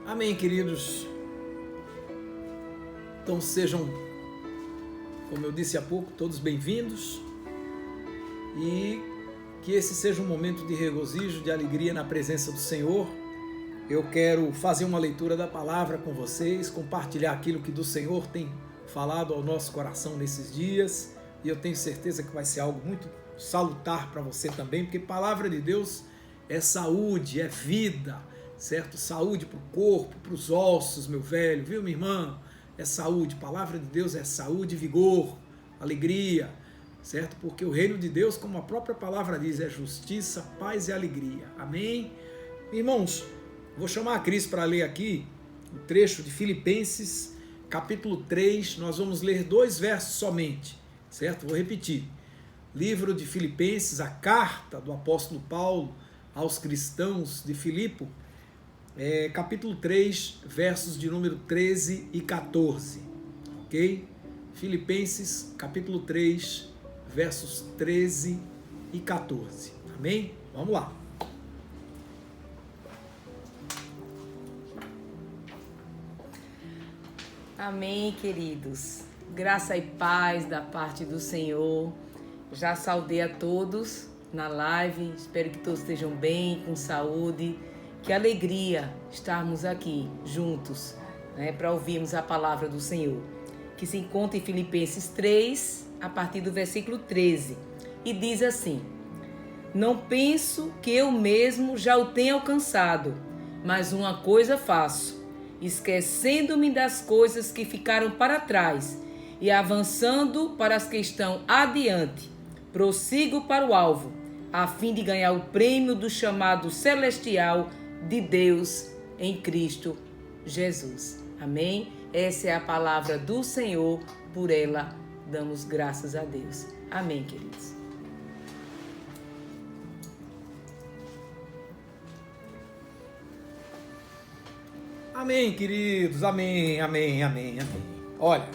Amém, queridos. Então sejam, como eu disse há pouco, todos bem-vindos e que esse seja um momento de regozijo, de alegria na presença do Senhor. Eu quero fazer uma leitura da palavra com vocês, compartilhar aquilo que do Senhor tem falado ao nosso coração nesses dias, e eu tenho certeza que vai ser algo muito salutar para você também, porque palavra de Deus é saúde, é vida, certo? Saúde para o corpo, para os ossos, meu velho, viu, minha irmã? É saúde, palavra de Deus é saúde, vigor, alegria, certo? Porque o reino de Deus, como a própria palavra diz, é justiça, paz e alegria, amém? Irmãos, vou chamar a Cris para ler aqui o trecho de Filipenses, capítulo 3, nós vamos ler 2 versos somente, certo? Vou repetir, livro de Filipenses, a carta do apóstolo Paulo aos cristãos de Filipe, capítulo 3, versos de número 13 e 14, ok? Filipenses, capítulo 3, versos 13 e 14, amém? Vamos lá. Amém, queridos. Graça e paz da parte do Senhor. Já saudei a todos na live, espero que todos estejam bem, com saúde. Que alegria estarmos aqui juntos, para ouvirmos a palavra do Senhor, que se encontra em Filipenses 3, a partir do versículo 13, e diz assim: Não penso que eu mesmo já o tenha alcançado, mas uma coisa faço, esquecendo-me das coisas que ficaram para trás e avançando para as que estão adiante, prossigo para o alvo, a fim de ganhar o prêmio do chamado celestial de Deus em Cristo Jesus. Amém? Essa é a palavra do Senhor, por ela damos graças a Deus. Amém, queridos. Amém, queridos, amém, amém, amém, amém. Olha,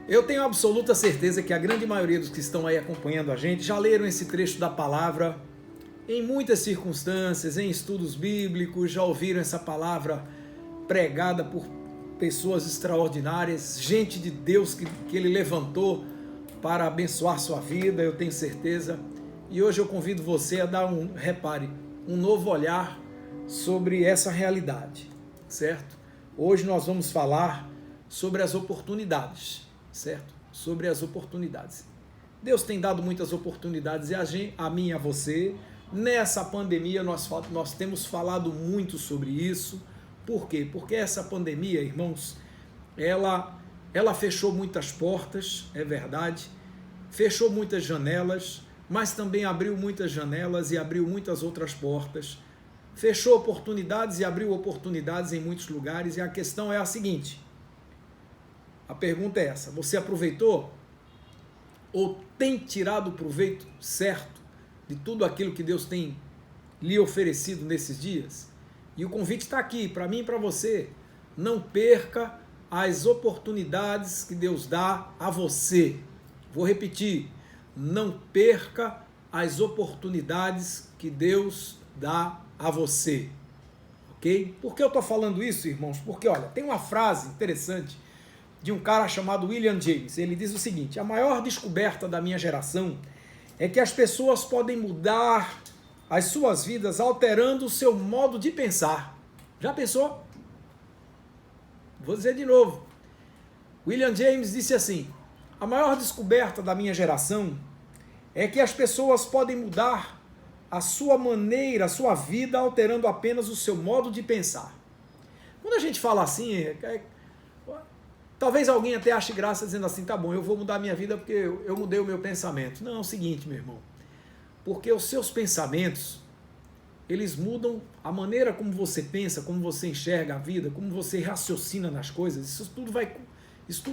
eu tenho absoluta certeza que a grande maioria dos que estão aí acompanhando a gente já leram esse trecho da palavra em muitas circunstâncias, em estudos bíblicos, já ouviram essa palavra pregada por pessoas extraordinárias, gente de Deus que Ele levantou para abençoar sua vida, eu tenho certeza. E hoje eu convido você a dar um novo olhar sobre essa realidade, certo? Hoje nós vamos falar sobre as oportunidades, certo? Sobre as oportunidades. Deus tem dado muitas oportunidades a mim e a você. Nessa pandemia nós temos falado muito sobre isso. Por quê? Porque essa pandemia, irmãos, ela fechou muitas portas, é verdade, fechou muitas janelas, mas também abriu muitas janelas e abriu muitas outras portas. Fechou oportunidades e abriu oportunidades em muitos lugares, e a questão é a seguinte, a pergunta é essa: você aproveitou ou tem tirado o proveito certo de tudo aquilo que Deus tem lhe oferecido nesses dias? E o convite está aqui, para mim e para você. Não perca as oportunidades que Deus dá a você. Vou repetir, não perca as oportunidades que Deus dá a você. Ok? Por que eu estou falando isso, irmãos? Porque, olha, tem uma frase interessante de um cara chamado William James. Ele diz o seguinte: a maior descoberta da minha geração é que as pessoas podem mudar as suas vidas alterando o seu modo de pensar. Já pensou? Vou dizer de novo. William James disse assim: a maior descoberta da minha geração é que as pessoas podem mudar a sua maneira, a sua vida, alterando apenas o seu modo de pensar. Quando a gente fala assim, talvez alguém até ache graça dizendo assim: tá bom, eu vou mudar a minha vida porque eu mudei o meu pensamento. Não, é o seguinte, meu irmão, porque os seus pensamentos, eles mudam a maneira como você pensa, como você enxerga a vida, como você raciocina nas coisas. Isso tudo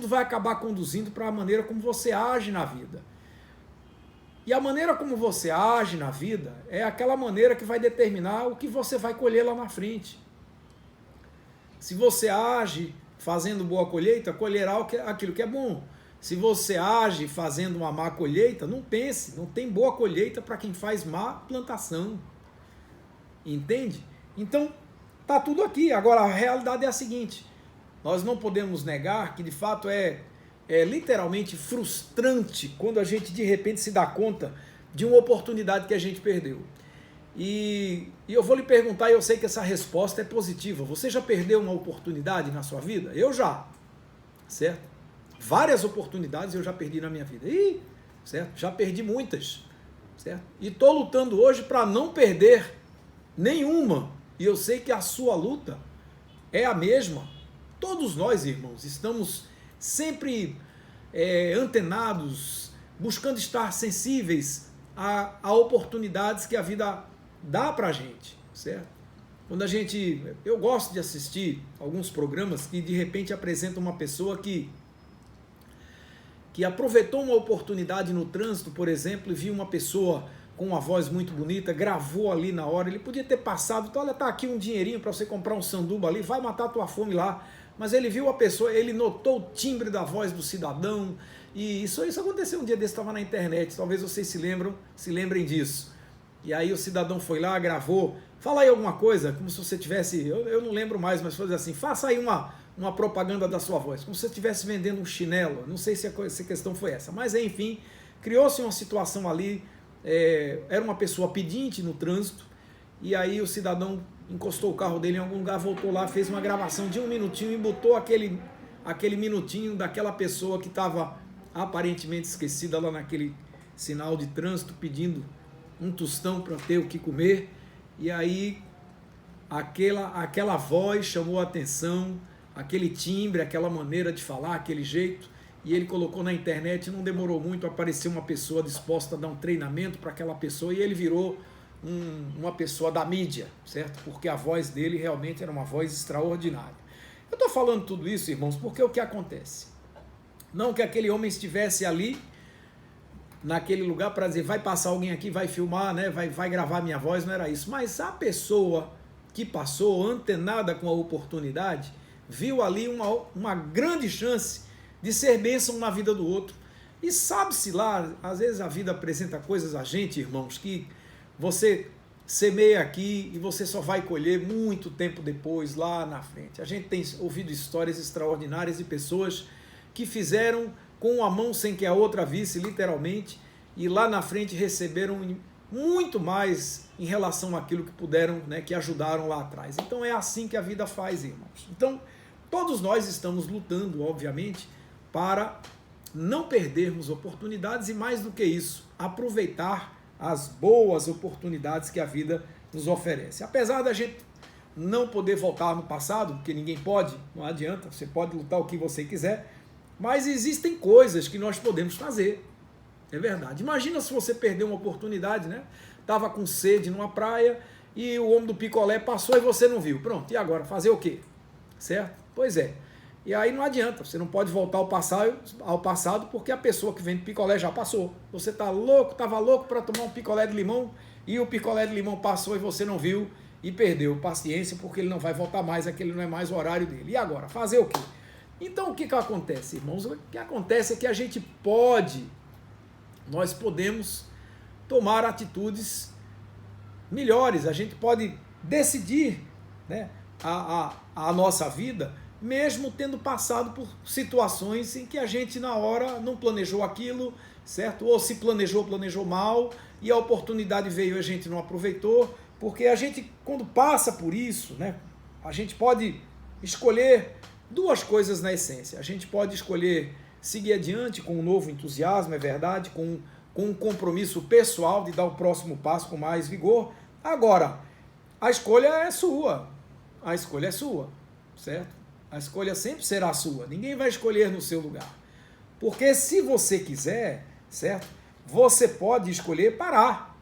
vai acabar conduzindo para a maneira como você age na vida. E a maneira como você age na vida é aquela maneira que vai determinar o que você vai colher lá na frente. Se você age fazendo boa colheita, colherá aquilo que é bom. Se você age fazendo uma má colheita, não pense, não tem boa colheita para quem faz má plantação. Entende? Então, Tá tudo aqui. Agora, a realidade é a seguinte, nós não podemos negar que, de fato, é literalmente frustrante quando a gente, de repente, se dá conta de uma oportunidade que a gente perdeu. E eu vou lhe perguntar, e eu sei que essa resposta é positiva. Você já perdeu uma oportunidade na sua vida? Eu já, certo? Várias oportunidades eu já perdi na minha vida. E, certo? Já perdi muitas, certo? E estou lutando hoje para não perder nenhuma. E eu sei que a sua luta é a mesma. Todos nós, irmãos, estamos sempre antenados, buscando estar sensíveis a oportunidades que a vida dá pra gente, certo? Quando eu gosto de assistir alguns programas que de repente apresentam uma pessoa que aproveitou uma oportunidade no trânsito, por exemplo, e viu uma pessoa com uma voz muito bonita, gravou ali na hora, ele podia ter passado, então olha, tá aqui um dinheirinho para você comprar um sanduba ali, vai matar a tua fome lá, mas ele viu a pessoa, ele notou o timbre da voz do cidadão, e isso aconteceu um dia desse, estava na internet, talvez vocês se lembrem disso. E aí o cidadão foi lá, gravou, fala aí alguma coisa, como se você tivesse, eu não lembro mais, mas foi assim, faça aí uma propaganda da sua voz, como se você estivesse vendendo um chinelo, não sei se a questão foi essa, mas enfim, criou-se uma situação ali, era uma pessoa pedinte no trânsito, e aí o cidadão encostou o carro dele em algum lugar, voltou lá, fez uma gravação de 1 minutinho e botou aquele minutinho daquela pessoa que estava aparentemente esquecida lá naquele sinal de trânsito, pedindo um tostão para ter o que comer, e aí aquela voz chamou a atenção, aquele timbre, aquela maneira de falar, aquele jeito, e ele colocou na internet, não demorou muito, apareceu uma pessoa disposta a dar um treinamento para aquela pessoa, e ele virou uma pessoa da mídia, certo? Porque a voz dele realmente era uma voz extraordinária. Eu estou falando tudo isso, irmãos, porque o que acontece? Não que aquele homem estivesse ali, naquele lugar para dizer, vai passar alguém aqui, vai filmar, né? vai gravar minha voz, não era isso. Mas a pessoa que passou, antenada com a oportunidade, viu ali uma grande chance de ser bênção na vida do outro. E sabe-se lá, às vezes a vida apresenta coisas a gente, irmãos, que você semeia aqui e você só vai colher muito tempo depois, lá na frente. A gente tem ouvido histórias extraordinárias de pessoas que fizeram com uma mão sem que a outra visse, literalmente, e lá na frente receberam muito mais em relação àquilo que puderam, né, que ajudaram lá atrás. Então é assim que a vida faz, irmãos. Então, todos nós estamos lutando, obviamente, para não perdermos oportunidades e, mais do que isso, aproveitar as boas oportunidades que a vida nos oferece. Apesar da gente não poder voltar no passado, porque ninguém pode, não adianta, você pode lutar o que você quiser, mas existem coisas que nós podemos fazer, é verdade. Imagina se você perdeu uma oportunidade, né? Estava com sede numa praia e o homem do picolé passou e você não viu. Pronto, e agora? Fazer o quê? Certo? Pois é. E aí não adianta, você não pode voltar ao passado porque a pessoa que vende picolé já passou. Você estava louco para tomar um picolé de limão e o picolé de limão passou e você não viu e perdeu. Paciência, porque ele não vai voltar mais, aquele não é mais o horário dele. E agora? Fazer o quê? Então o que acontece, irmãos? O que acontece é que a gente nós podemos tomar atitudes melhores, a gente pode decidir, né, a nossa vida, mesmo tendo passado por situações em que a gente na hora não planejou aquilo, certo? Ou se planejou mal, e a oportunidade veio e a gente não aproveitou, porque a gente, quando passa por isso, né, a gente pode escolher duas coisas na essência. A gente pode escolher seguir adiante com um novo entusiasmo, é verdade, com um compromisso pessoal de dar o próximo passo com mais vigor. Agora, a escolha é sua. A escolha é sua, certo? A escolha sempre será sua. Ninguém vai escolher no seu lugar. Porque se você quiser, certo? Você pode escolher parar.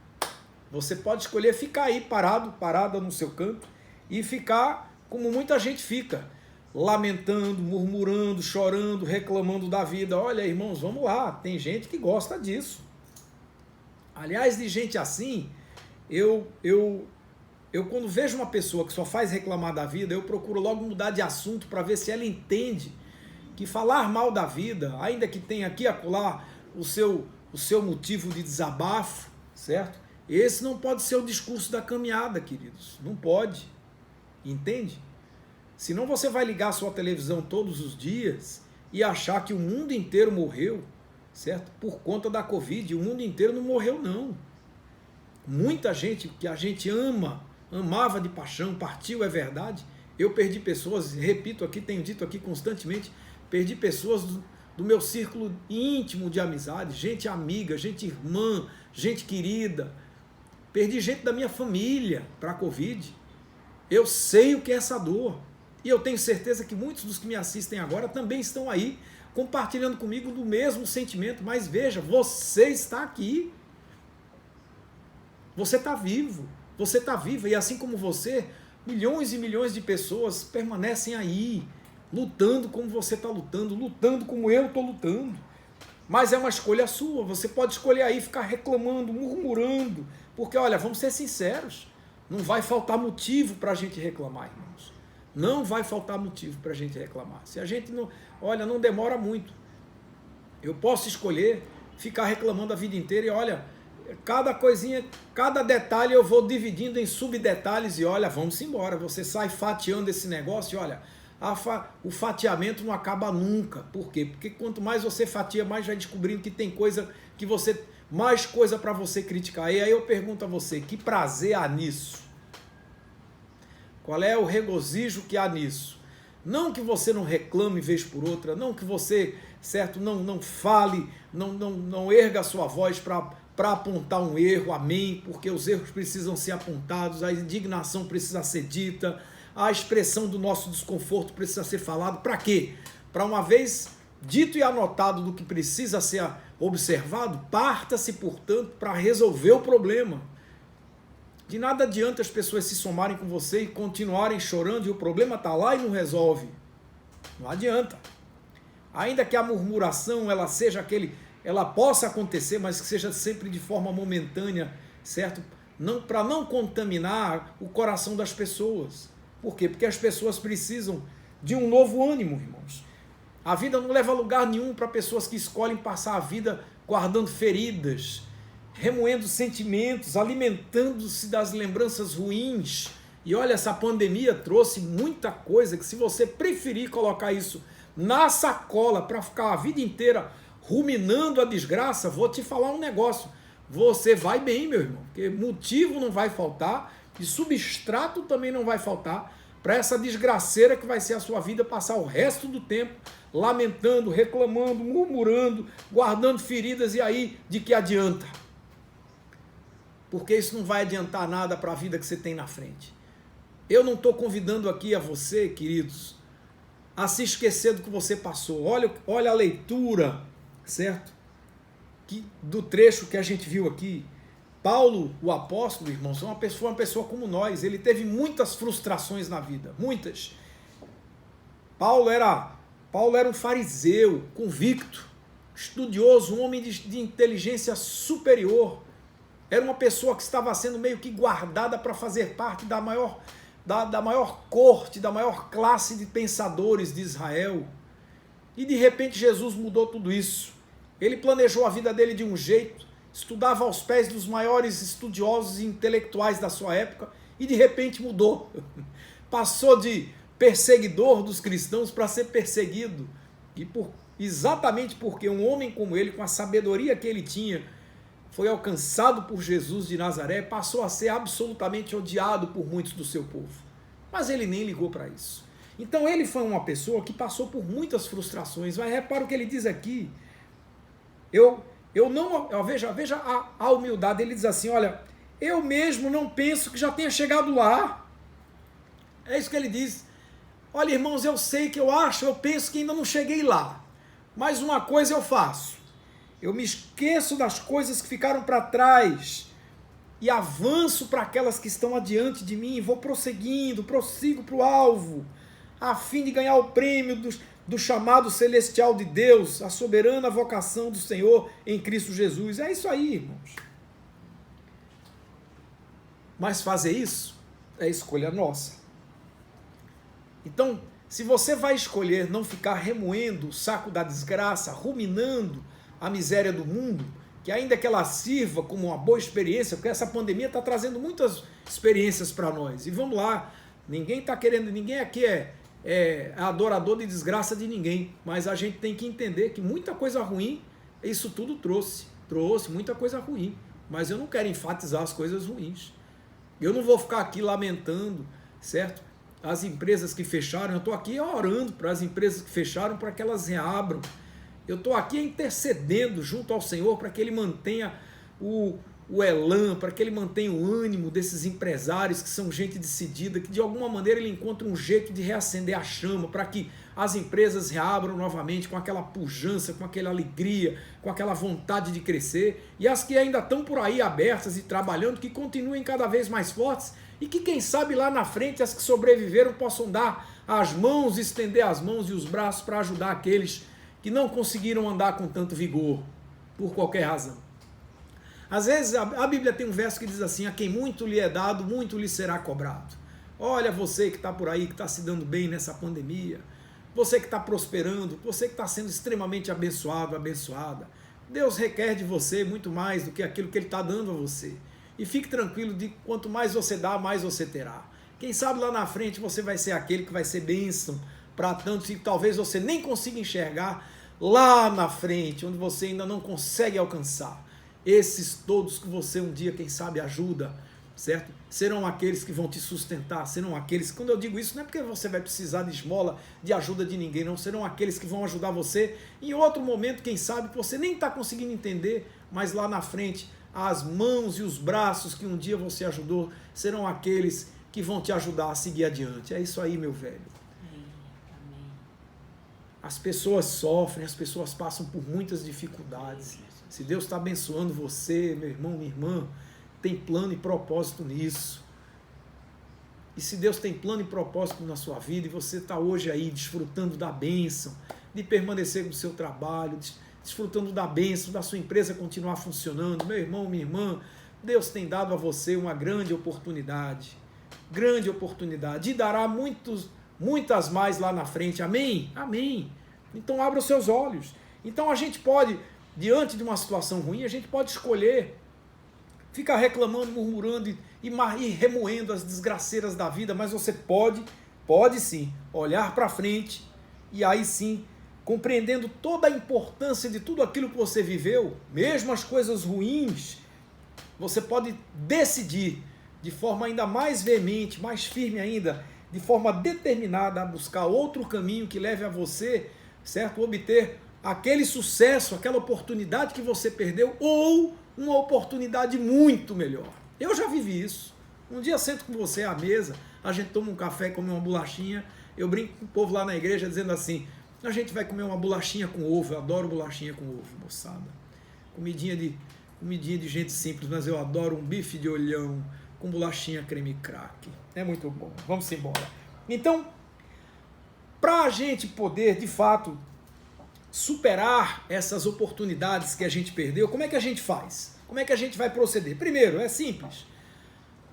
Você pode escolher ficar aí parada no seu canto e ficar como muita gente fica, lamentando, murmurando, chorando, reclamando da vida. Olha, irmãos, vamos lá, tem gente que gosta disso. Aliás, de gente assim, eu quando vejo uma pessoa que só faz reclamar da vida, eu procuro logo mudar de assunto para ver se ela entende que falar mal da vida, ainda que tenha aqui e acolá o seu motivo de desabafo, certo? Esse não pode ser o discurso da caminhada, queridos. Não pode. Entende? Senão você vai ligar a sua televisão todos os dias e achar que o mundo inteiro morreu, certo? Por conta da Covid. O mundo inteiro não morreu, não. Muita gente que a gente amava de paixão, partiu, é verdade. Eu perdi pessoas, repito aqui, tenho dito aqui constantemente, perdi pessoas do meu círculo íntimo de amizade, gente amiga, gente irmã, gente querida. Perdi gente da minha família para a Covid. Eu sei o que é essa dor. E eu tenho certeza que muitos dos que me assistem agora também estão aí, compartilhando comigo do mesmo sentimento. Mas veja, você está aqui. Você está vivo. Você está viva. E assim como você, milhões e milhões de pessoas permanecem aí, lutando como você está lutando, lutando como eu estou lutando. Mas é uma escolha sua. Você pode escolher aí ficar reclamando, murmurando. Porque, olha, vamos ser sinceros, não vai faltar motivo para a gente reclamar, irmãos. Não vai faltar motivo para a gente reclamar. Se a gente não... Olha, não demora muito. Eu posso escolher ficar reclamando a vida inteira e, olha, cada coisinha, cada detalhe eu vou dividindo em subdetalhes e, olha, vamos embora. Você sai fatiando esse negócio e, olha, o fatiamento não acaba nunca. Por quê? Porque quanto mais você fatia, mais vai descobrindo que tem coisa que você... mais coisa para você criticar. E aí eu pergunto a você, que prazer há nisso? Qual é o regozijo que há nisso? Não que você não reclame vez por outra, não que você, certo, não fale, não erga a sua voz para apontar um erro, amém, porque os erros precisam ser apontados, a indignação precisa ser dita, a expressão do nosso desconforto precisa ser falado. Para quê? Para uma vez dito e anotado do que precisa ser observado, parta-se, portanto, para resolver o problema. De nada adianta as pessoas se somarem com você e continuarem chorando e o problema está lá e não resolve. Não adianta. Ainda que a murmuração ela possa acontecer, mas que seja sempre de forma momentânea, certo? Para não contaminar o coração das pessoas. Por quê? Porque as pessoas precisam de um novo ânimo, irmãos. A vida não leva a lugar nenhum para pessoas que escolhem passar a vida guardando feridas, remoendo sentimentos, alimentando-se das lembranças ruins. E olha, essa pandemia trouxe muita coisa que, se você preferir colocar isso na sacola para ficar a vida inteira ruminando a desgraça, vou te falar um negócio. Você vai bem, meu irmão, porque motivo não vai faltar e substrato também não vai faltar para essa desgraceira que vai ser a sua vida passar o resto do tempo lamentando, reclamando, murmurando, guardando feridas. E aí, de que adianta? Porque isso não vai adiantar nada para a vida que você tem na frente. Eu não estou convidando aqui a você, queridos, a se esquecer do que você passou. Olha a leitura, certo? Do trecho que a gente viu aqui. Paulo, o apóstolo, irmãos, é uma pessoa como nós. Ele teve muitas frustrações na vida, muitas. Paulo era um fariseu, convicto, estudioso, um homem de inteligência superior. Era uma pessoa que estava sendo meio que guardada para fazer parte da maior corte, da maior classe de pensadores de Israel. E de repente Jesus mudou tudo isso. Ele planejou a vida dele de um jeito, estudava aos pés dos maiores estudiosos e intelectuais da sua época e de repente mudou. Passou de perseguidor dos cristãos para ser perseguido. E exatamente porque um homem como ele, com a sabedoria que ele tinha, foi alcançado por Jesus de Nazaré, passou a ser absolutamente odiado por muitos do seu povo. Mas ele nem ligou para isso. Então ele foi uma pessoa que passou por muitas frustrações. Mas repara o que ele diz aqui. Veja a humildade. Ele diz assim, olha, eu mesmo não penso que já tenha chegado lá. É isso que ele diz. Olha, irmãos, eu sei que eu penso que ainda não cheguei lá. Mas uma coisa eu faço. Eu me esqueço das coisas que ficaram para trás e avanço para aquelas que estão adiante de mim, vou prossigo para o alvo, a fim de ganhar o prêmio do chamado celestial de Deus, a soberana vocação do Senhor em Cristo Jesus. É isso aí, irmãos. Mas fazer isso é escolha nossa. Então, se você vai escolher não ficar remoendo o saco da desgraça, ruminando a miséria do mundo, que ainda que ela sirva como uma boa experiência, porque essa pandemia está trazendo muitas experiências para nós. E vamos lá, Ninguém está querendo, ninguém aqui é adorador de desgraça de ninguém, mas a gente tem que entender que muita coisa ruim, isso tudo trouxe muita coisa ruim, mas eu não quero enfatizar as coisas ruins. Eu não vou ficar aqui lamentando, certo? As empresas que fecharam, eu estou aqui orando para as empresas que fecharam, para que elas reabram. Eu estou aqui intercedendo junto ao Senhor para que Ele mantenha o elan, para que Ele mantenha o ânimo desses empresários que são gente decidida, que de alguma maneira Ele encontre um jeito de reacender a chama, para que as empresas reabram novamente com aquela pujança, com aquela alegria, com aquela vontade de crescer, e as que ainda estão por aí abertas e trabalhando, que continuem cada vez mais fortes, e que quem sabe lá na frente as que sobreviveram possam dar as mãos, estender as mãos e os braços para ajudar aqueles que não conseguiram andar com tanto vigor, por qualquer razão. Às vezes a Bíblia tem um verso que diz assim: a quem muito lhe é dado, muito lhe será cobrado. Olha você que está por aí, que está se dando bem nessa pandemia, você que está prosperando, você que está sendo extremamente abençoado, abençoada. Deus requer de você muito mais do que aquilo que Ele está dando a você. E fique tranquilo de quanto mais você dá, mais você terá. Quem sabe lá na frente você vai ser aquele que vai ser bênção para tantos e talvez você nem consiga enxergar lá na frente, onde você ainda não consegue alcançar. Esses todos que você um dia, quem sabe, ajuda, certo? Serão aqueles que vão te sustentar, serão aqueles, quando eu digo isso, não é porque você vai precisar de esmola, de ajuda de ninguém, não, serão aqueles que vão ajudar você em outro momento, quem sabe, que você nem está conseguindo entender, mas lá na frente, as mãos e os braços que um dia você ajudou, serão aqueles que vão te ajudar a seguir adiante. É isso aí, meu velho. As pessoas sofrem, as pessoas passam por muitas dificuldades. Se Deus está abençoando você, meu irmão, minha irmã, tem plano e propósito nisso. E se Deus tem plano e propósito na sua vida, e você está hoje aí desfrutando da bênção, de permanecer no seu trabalho, desfrutando da bênção, da sua empresa continuar funcionando, meu irmão, minha irmã, Deus tem dado a você uma grande oportunidade, e dará muitas mais lá na frente, amém? Amém. Então abra os seus olhos. Então a gente pode, diante de uma situação ruim, a gente pode escolher ficar reclamando, murmurando e remoendo as desgraceiras da vida, mas você pode sim olhar para frente e aí sim, compreendendo toda a importância de tudo aquilo que você viveu, mesmo as coisas ruins, você pode decidir de forma ainda mais veemente, mais firme ainda, de forma determinada a buscar outro caminho que leve a você, certo? Obter aquele sucesso, aquela oportunidade que você perdeu ou uma oportunidade muito melhor. Eu já vivi isso. Um dia sento com você à mesa, a gente toma um café, come uma bolachinha, eu brinco com o povo lá na igreja dizendo assim, a gente vai comer uma bolachinha com ovo, eu adoro bolachinha com ovo, moçada. Comidinha de gente simples, mas eu adoro um bife de olhão com bolachinha creme crack. É muito bom. Vamos embora. Então, para a gente poder, de fato, superar essas oportunidades que a gente perdeu, como é que a gente faz? Como é que a gente vai proceder? Primeiro, é simples.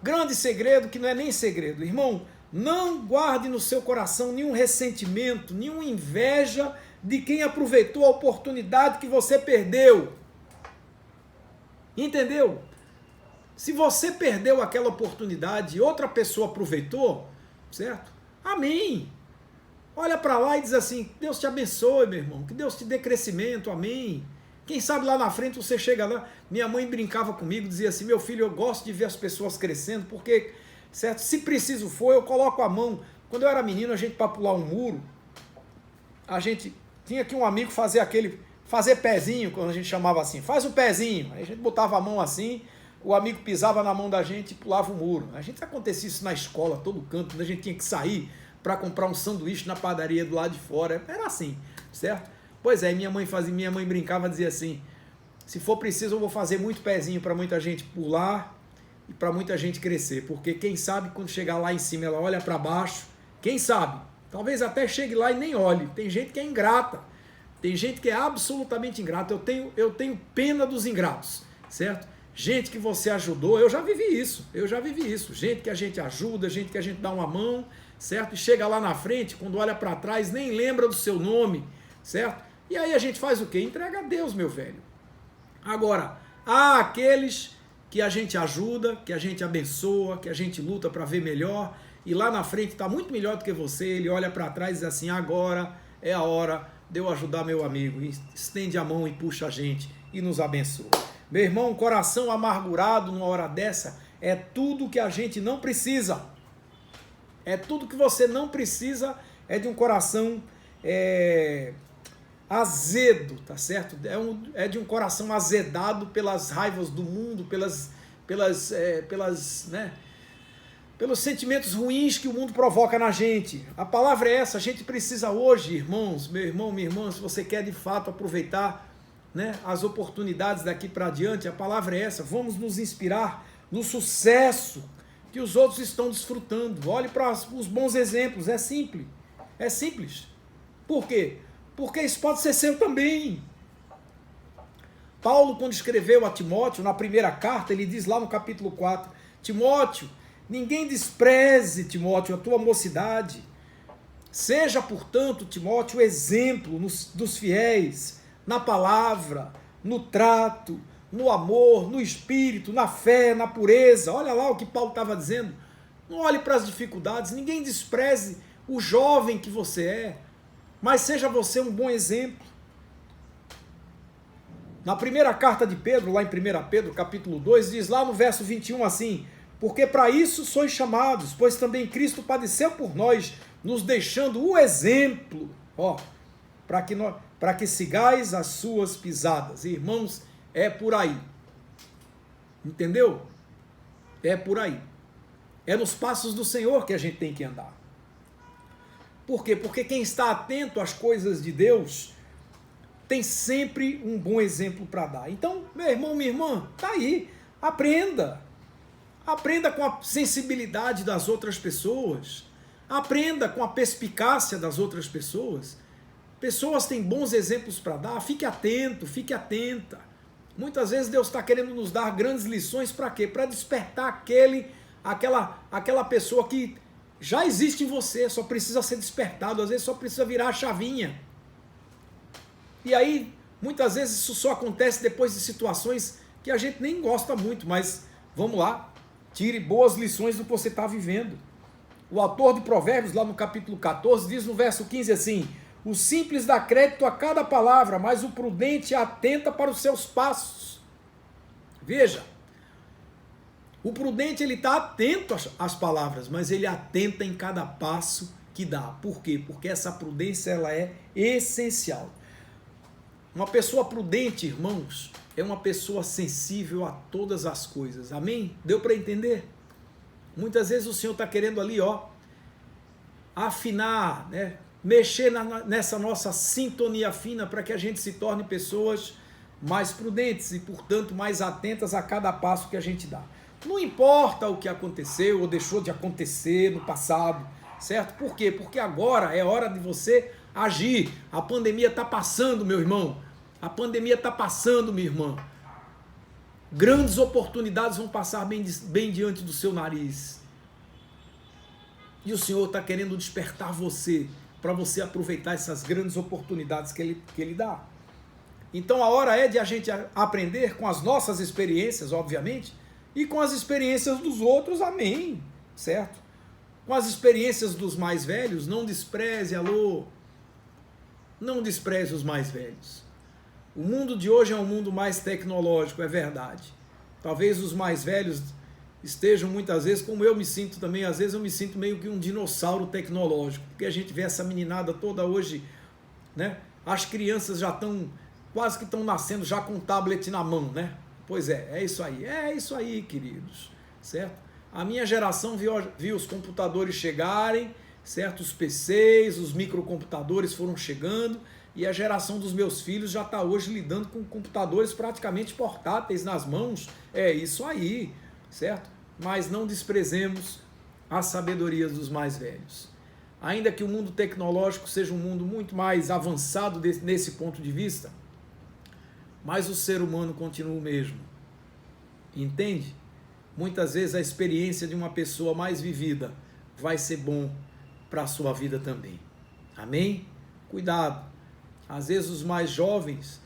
Grande segredo, que não é nem segredo. Irmão, não guarde no seu coração nenhum ressentimento, nenhuma inveja de quem aproveitou a oportunidade que você perdeu. Entendeu? Se você perdeu aquela oportunidade e outra pessoa aproveitou, certo? Amém. Olha para lá e diz assim, Deus te abençoe, meu irmão, que Deus te dê crescimento, amém. Quem sabe lá na frente você chega lá, minha mãe brincava comigo, dizia assim, meu filho, eu gosto de ver as pessoas crescendo, porque, certo, se preciso for, eu coloco a mão. Quando eu era menino, a gente para pular um muro, a gente tinha que um amigo fazer pezinho, quando a gente chamava assim, faz o pezinho, aí a gente botava a mão assim, o amigo pisava na mão da gente e pulava o muro. A gente acontecia isso na escola, todo canto, quando a gente tinha que sair para comprar um sanduíche na padaria do lado de fora, era assim, certo? Pois é, minha mãe brincava, dizia assim, se for preciso eu vou fazer muito pezinho para muita gente pular e para muita gente crescer, porque quem sabe quando chegar lá em cima ela olha para baixo, quem sabe, talvez até chegue lá e nem olhe, tem gente que é ingrata, tem gente que é absolutamente ingrata, eu tenho pena dos ingratos, certo? Gente que você ajudou, eu já vivi isso, gente que a gente ajuda, gente que a gente dá uma mão, certo? E chega lá na frente, quando olha para trás, nem lembra do seu nome, certo? E aí a gente faz o quê? Entrega a Deus, meu velho. Agora, há aqueles que a gente ajuda, que a gente abençoa, que a gente luta para ver melhor, e lá na frente está muito melhor do que você, ele olha para trás e diz assim, agora é a hora de eu ajudar meu amigo, e estende a mão e puxa a gente e nos abençoa. Meu irmão, um coração amargurado numa hora dessa é tudo que a gente não precisa. É tudo que você não precisa, é de um coração azedo, tá certo? É de um coração azedado pelas raivas do mundo, pelos sentimentos ruins que o mundo provoca na gente. A palavra é essa, a gente precisa hoje, irmãos, meu irmão, minha irmã, se você quer de fato aproveitar, né, as oportunidades daqui para diante, a palavra é essa, vamos nos inspirar no sucesso que os outros estão desfrutando. Olhe para os bons exemplos, é simples. É simples. Por quê? Porque isso pode ser seu também. Paulo, quando escreveu a Timóteo, na primeira carta, ele diz lá no capítulo 4, Timóteo, ninguém despreze, Timóteo, a tua mocidade. Seja, portanto, Timóteo, exemplo dos fiéis, na palavra, no trato, no amor, no espírito, na fé, na pureza. Olha lá o que Paulo estava dizendo. Não olhe para as dificuldades, ninguém despreze o jovem que você é, mas seja você um bom exemplo. Na primeira carta de Pedro, lá em 1 Pedro, capítulo 2, diz lá no verso 21 assim, porque para isso sois chamados, pois também Cristo padeceu por nós, nos deixando o exemplo, para que sigais as suas pisadas. Irmãos, é por aí. Entendeu? É por aí. É nos passos do Senhor que a gente tem que andar. Por quê? Porque quem está atento às coisas de Deus tem sempre um bom exemplo para dar. Então, meu irmão, minha irmã, tá aí. Aprenda. Aprenda com a sensibilidade das outras pessoas. Aprenda com a perspicácia das outras pessoas. Pessoas têm bons exemplos para dar. Fique atento, fique atenta. Muitas vezes Deus está querendo nos dar grandes lições para quê? Para despertar aquela pessoa que já existe em você, só precisa ser despertado, às vezes só precisa virar a chavinha. E aí, muitas vezes isso só acontece depois de situações que a gente nem gosta muito, mas vamos lá, tire boas lições do que você está vivendo. O autor de Provérbios, lá no capítulo 14, diz no verso 15 assim, o simples dá crédito a cada palavra, mas o prudente atenta para os seus passos. Veja, o prudente ele está atento às palavras, mas ele atenta em cada passo que dá. Por quê? Porque essa prudência ela é essencial. Uma pessoa prudente, irmãos, é uma pessoa sensível a todas as coisas. Amém? Deu para entender? Muitas vezes o Senhor está querendo ali, afinar, né? Mexer nessa nossa sintonia fina para que a gente se torne pessoas mais prudentes e, portanto, mais atentas a cada passo que a gente dá. Não importa o que aconteceu ou deixou de acontecer no passado, certo? Por quê? Porque agora é hora de você agir. A pandemia está passando, meu irmão. A pandemia está passando, minha irmã. Grandes oportunidades vão passar bem diante do seu nariz. E o Senhor está querendo despertar você para você aproveitar essas grandes oportunidades que Ele dá. Então a hora é de a gente aprender com as nossas experiências, obviamente, e com as experiências dos outros, amém, certo? Com as experiências dos mais velhos, não despreze, não despreze os mais velhos. O mundo de hoje é um mundo mais tecnológico, é verdade. Talvez os mais velhos estejam muitas vezes, como eu me sinto também, às vezes eu me sinto meio que um dinossauro tecnológico, porque a gente vê essa meninada toda hoje, né? As crianças já quase que estão nascendo já com um tablet na mão, né? Pois é isso aí, queridos, certo? A minha geração viu os computadores chegarem, certo? Os PCs, os microcomputadores foram chegando, e a geração dos meus filhos já está hoje lidando com computadores praticamente portáteis nas mãos. É isso aí, certo? Mas não desprezemos a sabedoria dos mais velhos. Ainda que o mundo tecnológico seja um mundo muito mais avançado nesse ponto de vista, mas o ser humano continua o mesmo. Entende? Muitas vezes a experiência de uma pessoa mais vivida vai ser bom para a sua vida também. Amém? Cuidado. Às vezes os mais jovens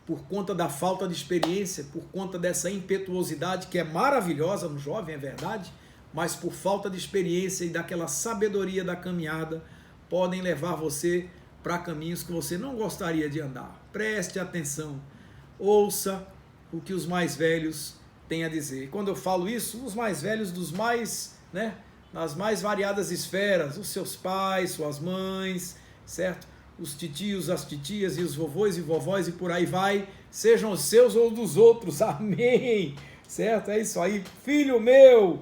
por conta da falta de experiência, por conta dessa impetuosidade que é maravilhosa no jovem, é verdade, mas por falta de experiência e daquela sabedoria da caminhada, podem levar você para caminhos que você não gostaria de andar. Preste atenção, ouça o que os mais velhos têm a dizer. Quando eu falo isso, os mais velhos dos mais, nas mais variadas esferas, os seus pais, suas mães, certo? Os titios, as titias e os vovôs e vovós e por aí vai, sejam os seus ou dos outros, amém, certo? É isso aí, filho meu,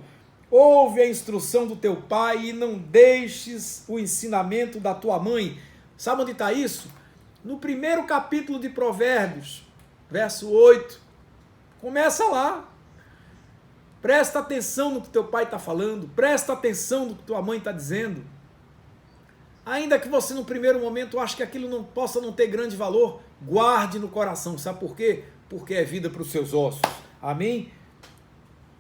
ouve a instrução do teu pai e não deixes o ensinamento da tua mãe. Sabe onde está isso? No primeiro capítulo de Provérbios, verso 8, começa lá. Presta atenção no que teu pai está falando, presta atenção no que tua mãe está dizendo. Ainda que você no primeiro momento ache que aquilo não possa não ter grande valor, guarde no coração. Sabe por quê? Porque é vida para os seus ossos. Amém?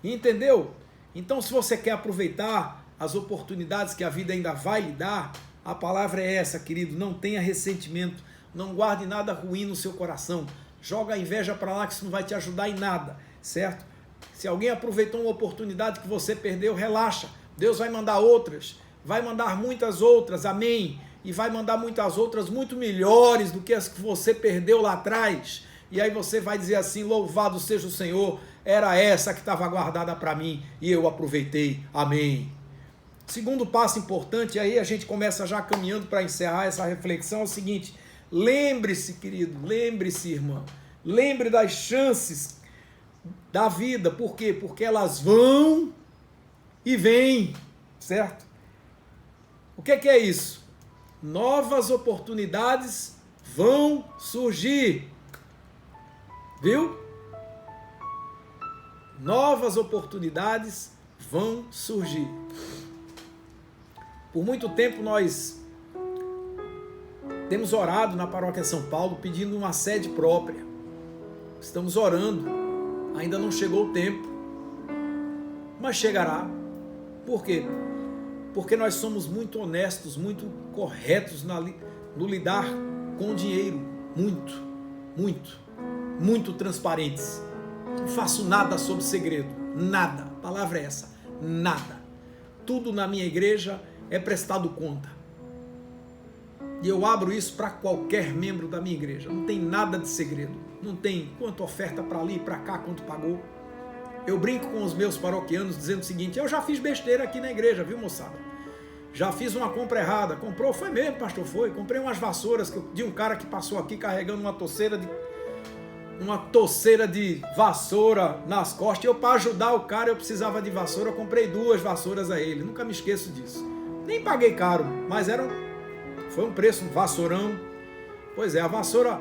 Entendeu? Então, se você quer aproveitar as oportunidades que a vida ainda vai lhe dar, a palavra é essa, querido. Não tenha ressentimento, não guarde nada ruim no seu coração. Joga a inveja para lá que isso não vai te ajudar em nada, certo? Se alguém aproveitou uma oportunidade que você perdeu, relaxa. Deus vai mandar outras. Vai mandar muitas outras, amém? E vai mandar muitas outras muito melhores do que as que você perdeu lá atrás. E aí você vai dizer assim, louvado seja o Senhor, era essa que estava guardada para mim e eu aproveitei, amém? Segundo passo importante, aí a gente começa já caminhando para encerrar essa reflexão, é o seguinte, lembre-se, querido, lembre-se, irmã, lembre das chances da vida, por quê? Porque elas vão e vêm, certo? O que é isso? Novas oportunidades vão surgir. Viu? Novas oportunidades vão surgir. Por muito tempo nós temos orado na Paróquia São Paulo pedindo uma sede própria. Estamos orando. Ainda não chegou o tempo. Mas chegará. Por quê? Porque nós somos muito honestos, muito corretos no lidar com o dinheiro. Muito transparentes. Não faço nada sobre segredo. Nada. A palavra é essa. Nada. Tudo na minha igreja é prestado conta. E eu abro isso para qualquer membro da minha igreja. Não tem nada de segredo. Não tem quanto oferta para ali, para cá, quanto pagou. Eu brinco com os meus paroquianos dizendo o seguinte, eu já fiz besteira aqui na igreja, viu, moçada? Já fiz uma compra errada. Comprou? Foi mesmo, pastor, foi. Comprei umas vassouras de um cara que passou aqui carregando uma toceira de vassoura nas costas. Eu, para ajudar o cara, eu precisava de vassoura. Eu comprei 2 vassouras a ele. Nunca me esqueço disso. Nem paguei caro, mas foi um preço, um vassourão. Pois é, a vassoura,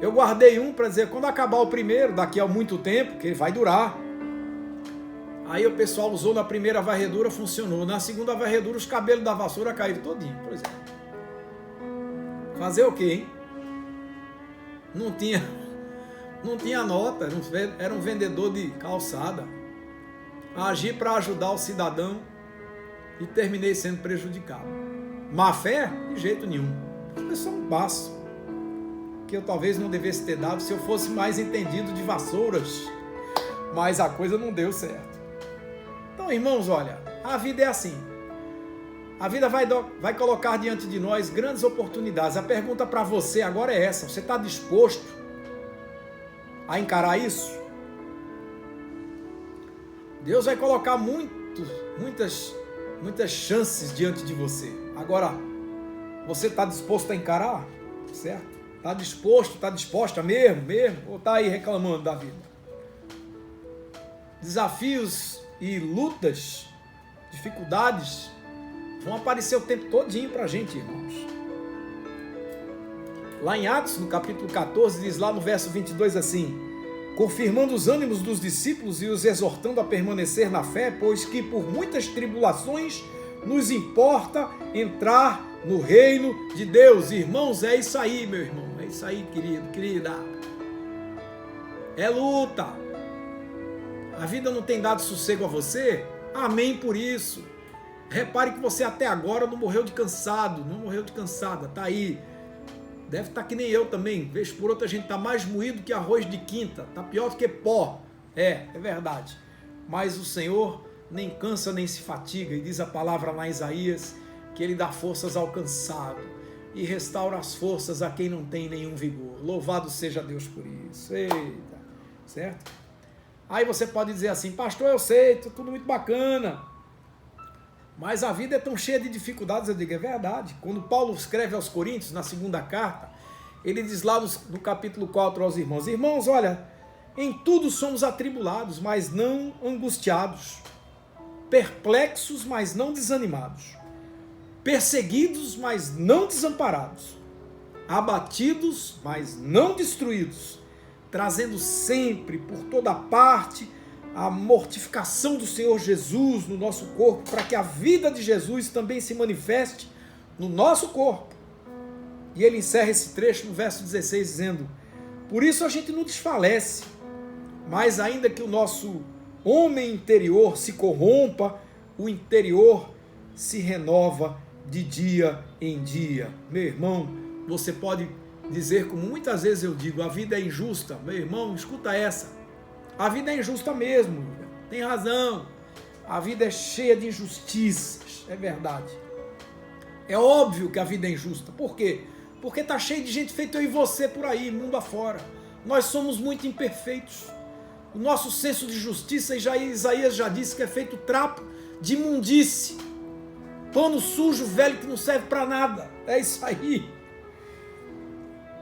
eu guardei um para dizer, quando acabar o primeiro, daqui a muito tempo, que ele vai durar. Aí o pessoal usou na primeira varredura, funcionou. Na segunda varredura, os cabelos da vassoura caíram todinho. Pois é. Fazer o quê, hein? Não tinha nota, era um vendedor de calçada. Agi para ajudar o cidadão e terminei sendo prejudicado. Má fé? De jeito nenhum. Foi só um passo que eu talvez não devesse ter dado se eu fosse mais entendido de vassouras. Mas a coisa não deu certo. Então, irmãos, olha, a vida é assim. A vida vai colocar diante de nós grandes oportunidades. A pergunta para você agora é essa. Você está disposto a encarar isso? Deus vai colocar muitas chances diante de você. Agora, você está disposto a encarar? Certo? Está disposto, está disposta mesmo? Ou está aí reclamando da vida? Desafios e lutas, dificuldades, vão aparecer o tempo todinho para a gente, irmãos. Lá em Atos, no capítulo 14, diz lá no verso 22 assim, confirmando os ânimos dos discípulos e os exortando a permanecer na fé, pois que por muitas tribulações nos importa entrar no reino de Deus. Irmãos, é isso aí, meu irmão, é isso aí, querido, querida. É luta. A vida não tem dado sossego a você? Amém por isso. Repare que você até agora não morreu de cansado, não morreu de cansada, está aí Deve estar que nem eu também. Vez por outra a gente está mais moído que arroz de quinta. Está pior do que pó. É verdade. Mas o Senhor nem cansa nem se fatiga. E diz a palavra lá em Isaías que Ele dá forças ao cansado e restaura as forças a quem não tem nenhum vigor. Louvado seja Deus por isso. Eita, certo? Aí você pode dizer assim, pastor, eu sei, tudo muito bacana, mas a vida é tão cheia de dificuldades. Eu digo, é verdade. Quando Paulo escreve aos Coríntios, na segunda carta, ele diz lá no capítulo 4 aos irmãos, irmãos, olha, em tudo somos atribulados, mas não angustiados, perplexos, mas não desanimados, perseguidos, mas não desamparados, abatidos, mas não destruídos, trazendo sempre, por toda parte, a mortificação do Senhor Jesus no nosso corpo, para que a vida de Jesus também se manifeste no nosso corpo. E ele encerra esse trecho no verso 16, dizendo, por isso a gente não desfalece, mas ainda que o nosso homem interior se corrompa, o interior se renova de dia em dia. Meu irmão, você pode dizer, como muitas vezes eu digo, a vida é injusta. Meu irmão, escuta essa. A vida é injusta mesmo. Tem razão. A vida é cheia de injustiças. É verdade. É óbvio que a vida é injusta. Por quê? Porque está cheio de gente feita eu e você por aí, mundo afora. Nós somos muito imperfeitos. O nosso senso de justiça, Isaías já disse que é feito trapo de imundície. Pano sujo, velho, que não serve para nada. É isso aí.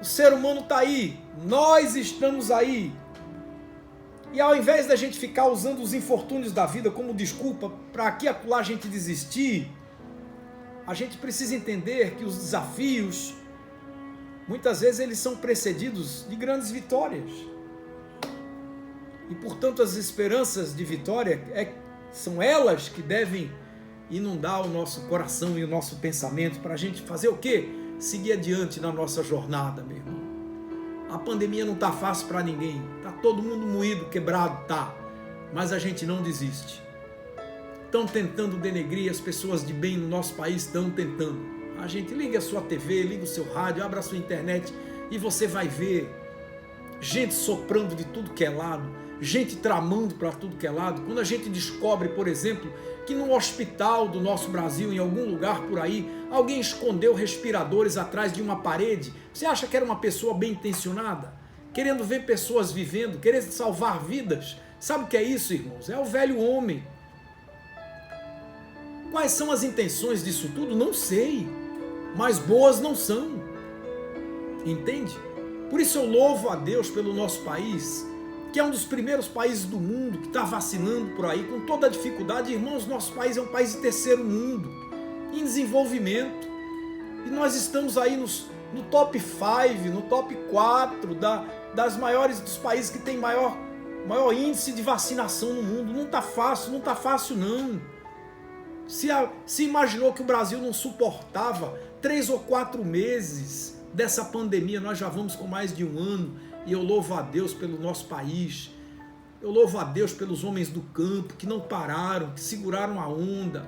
O ser humano está aí. Nós estamos aí. E ao invés da gente ficar usando os infortúnios da vida como desculpa para aqui e acolá a gente desistir, a gente precisa entender que os desafios, muitas vezes eles são precedidos de grandes vitórias. E portanto as esperanças de vitória são elas que devem inundar o nosso coração e o nosso pensamento para a gente fazer o quê? Seguir adiante na nossa jornada, meu irmão. A pandemia não está fácil para ninguém. Está todo mundo moído, quebrado, tá. Mas a gente não desiste. Estão tentando denegrir as pessoas de bem no nosso país, estão tentando. A gente liga a sua TV, liga o seu rádio, abra a sua internet e você vai ver gente soprando de tudo que é lado, gente tramando para tudo que é lado. Quando a gente descobre, por exemplo, que no hospital do nosso Brasil, em algum lugar por aí, alguém escondeu respiradores atrás de uma parede, você acha que era uma pessoa bem intencionada? Querendo ver pessoas vivendo, querendo salvar vidas? Sabe o que é isso, irmãos? É o velho homem. Quais são as intenções disso tudo? Não sei, mas boas não são. Entende? Por isso eu louvo a Deus pelo nosso país, que é um dos primeiros países do mundo que está vacinando por aí com toda a dificuldade. Irmãos, nosso país é um país de terceiro mundo, em desenvolvimento, e nós estamos aí no top 5, no top 4 das maiores, dos países que tem maior índice de vacinação no mundo. Não está fácil não. Se imaginou que o Brasil não suportava 3 ou 4 meses dessa pandemia, nós já vamos com mais de um ano. E eu louvo a Deus pelo nosso país, eu louvo a Deus pelos homens do campo que não pararam, que seguraram a onda,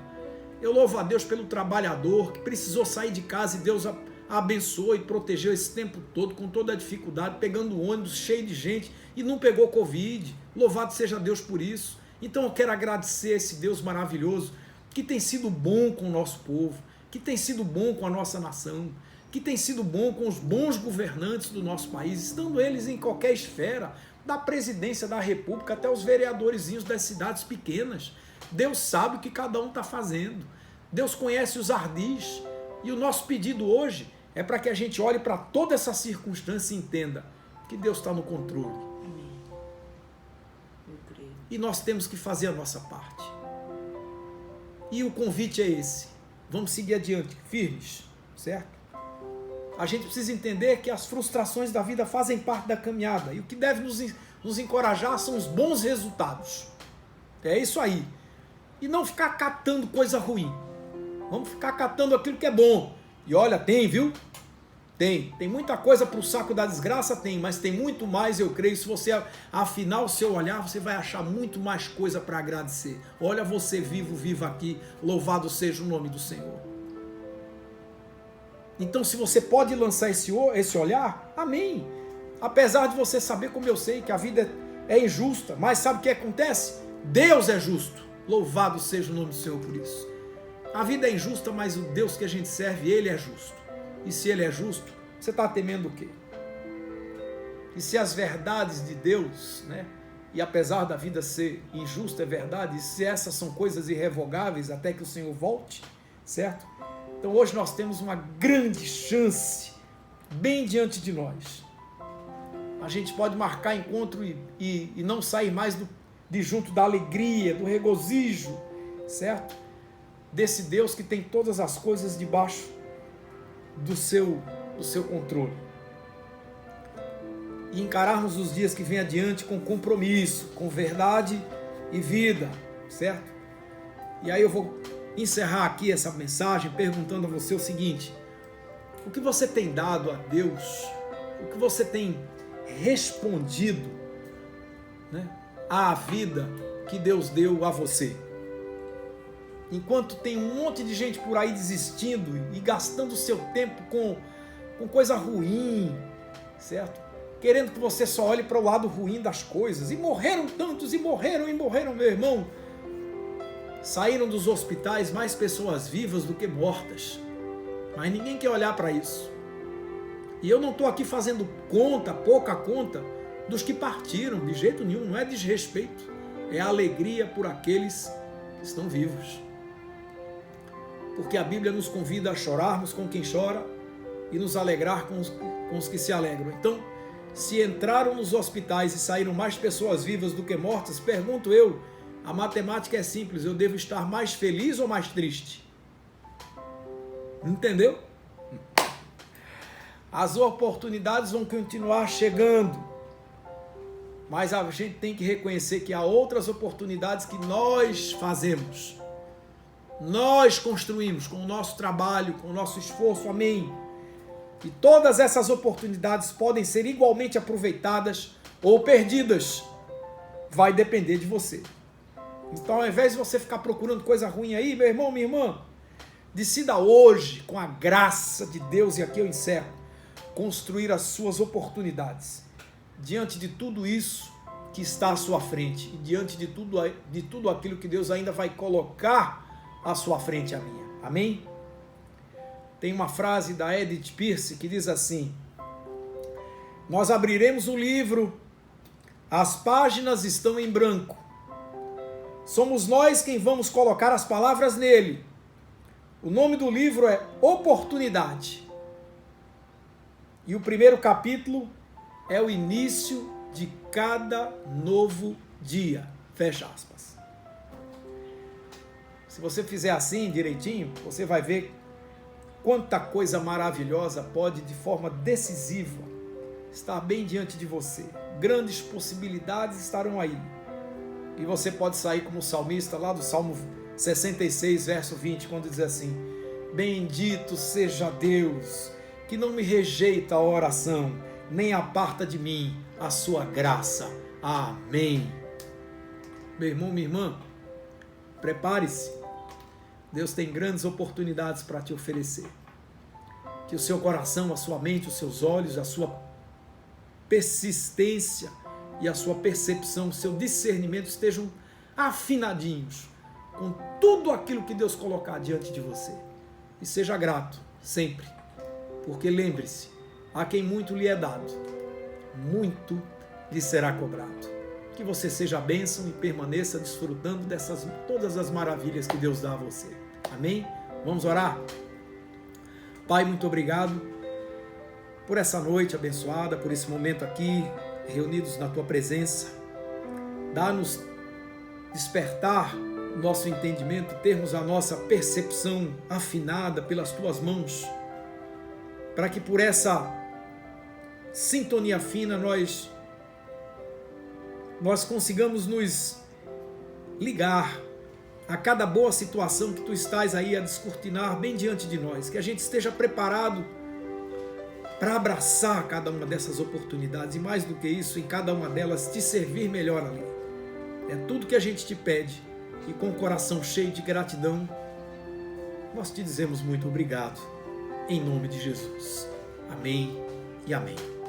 eu louvo a Deus pelo trabalhador que precisou sair de casa e Deus a abençoou e protegeu esse tempo todo com toda a dificuldade, pegando ônibus cheio de gente e não pegou Covid. Louvado seja Deus por isso. Então eu quero agradecer a esse Deus maravilhoso que tem sido bom com o nosso povo, que tem sido bom com a nossa nação, que tem sido bom com os bons governantes do nosso país, estando eles em qualquer esfera, da presidência da república até os vereadorzinhos das cidades pequenas. Deus sabe o que cada um está fazendo. Deus conhece os ardis. E o nosso pedido hoje é para que a gente olhe para toda essa circunstância e entenda que Deus está no controle. Amém. Eu creio. E nós temos que fazer a nossa parte. E o convite é esse. Vamos seguir adiante, firmes, certo? A gente precisa entender que as frustrações da vida fazem parte da caminhada. E o que deve nos encorajar são os bons resultados. É isso aí. E não ficar catando coisa ruim. Vamos ficar catando aquilo que é bom. E olha, tem, viu? Tem muita coisa para o saco da desgraça, tem, mas tem muito mais, eu creio. Se você afinar o seu olhar, você vai achar muito mais coisa para agradecer. Olha você vivo aqui, louvado seja o nome do Senhor. Então, se você pode lançar esse olhar, amém. Apesar de você saber, como eu sei, que a vida é injusta, mas sabe o que acontece? Deus é justo. Louvado seja o nome do Senhor por isso. A vida é injusta, mas o Deus que a gente serve, Ele é justo. E se Ele é justo, você está temendo o quê? E se as verdades de Deus, né? E apesar da vida ser injusta, é verdade, e se essas são coisas irrevogáveis até que o Senhor volte, certo? Então hoje nós temos uma grande chance bem diante de nós. A gente pode marcar encontro e não sair mais de junto da alegria, do regozijo, certo? Desse Deus que tem todas as coisas debaixo do seu controle. E encararmos os dias que vêm adiante com compromisso, com verdade e vida, certo? E aí eu vou encerrar aqui essa mensagem perguntando a você o seguinte: o que você tem dado a Deus? O que você tem respondido, né, à vida que Deus deu a você? Enquanto tem um monte de gente por aí desistindo e gastando o seu tempo com coisa ruim, certo? Querendo que você só olhe para o lado ruim das coisas. E morreram tantos, e morreram, meu irmão. Saíram dos hospitais mais pessoas vivas do que mortas. Mas ninguém quer olhar para isso. E eu não estou aqui fazendo pouca conta, dos que partiram, de jeito nenhum. Não é desrespeito. É alegria por aqueles que estão vivos. Porque a Bíblia nos convida a chorarmos com quem chora e nos alegrar com os que se alegram. Então, se entraram nos hospitais e saíram mais pessoas vivas do que mortas, pergunto eu, a matemática é simples, eu devo estar mais feliz ou mais triste? Entendeu? As oportunidades vão continuar chegando, mas a gente tem que reconhecer que há outras oportunidades que nós fazemos, nós construímos com o nosso trabalho, com o nosso esforço, amém? E todas essas oportunidades podem ser igualmente aproveitadas ou perdidas. Vai depender de você. Então, ao invés de você ficar procurando coisa ruim aí, meu irmão, minha irmã, decida hoje, com a graça de Deus, e aqui eu encerro, construir as suas oportunidades. Diante de tudo isso que está à sua frente e diante de tudo aquilo que Deus ainda vai colocar à sua frente, a minha. Amém? Tem uma frase da Edith Pierce que diz assim: nós abriremos o livro, as páginas estão em branco. Somos nós quem vamos colocar as palavras nele. O nome do livro é Oportunidade. E o primeiro capítulo é o início de cada novo dia. Fecha aspas. Se você fizer assim direitinho, você vai ver quanta coisa maravilhosa pode, de forma decisiva, estar bem diante de você. Grandes possibilidades estarão aí. E você pode sair como o salmista lá do Salmo 66, verso 20, quando diz assim: bendito seja Deus, que não me rejeita a oração, nem aparta de mim a sua graça. Amém. Meu irmão, minha irmã, prepare-se. Deus tem grandes oportunidades para te oferecer. Que o seu coração, a sua mente, os seus olhos, a sua persistência e a sua percepção, o seu discernimento estejam afinadinhos com tudo aquilo que Deus colocar diante de você. E seja grato, sempre. Porque lembre-se, a quem muito lhe é dado, muito lhe será cobrado. Que você seja a bênção e permaneça desfrutando dessas todas as maravilhas que Deus dá a você. Amém? Vamos orar? Pai, muito obrigado por essa noite abençoada, por esse momento aqui, reunidos na Tua presença. Dá-nos despertar o nosso entendimento, termos a nossa percepção afinada pelas Tuas mãos, para que por essa sintonia fina nós consigamos nos ligar a cada boa situação que Tu estás aí a descortinar bem diante de nós, que a gente esteja preparado para abraçar cada uma dessas oportunidades e, mais do que isso, em cada uma delas te servir melhor ali. É tudo que a gente te pede e, com o coração cheio de gratidão, nós te dizemos muito obrigado. em nome de Jesus. Amém e amém.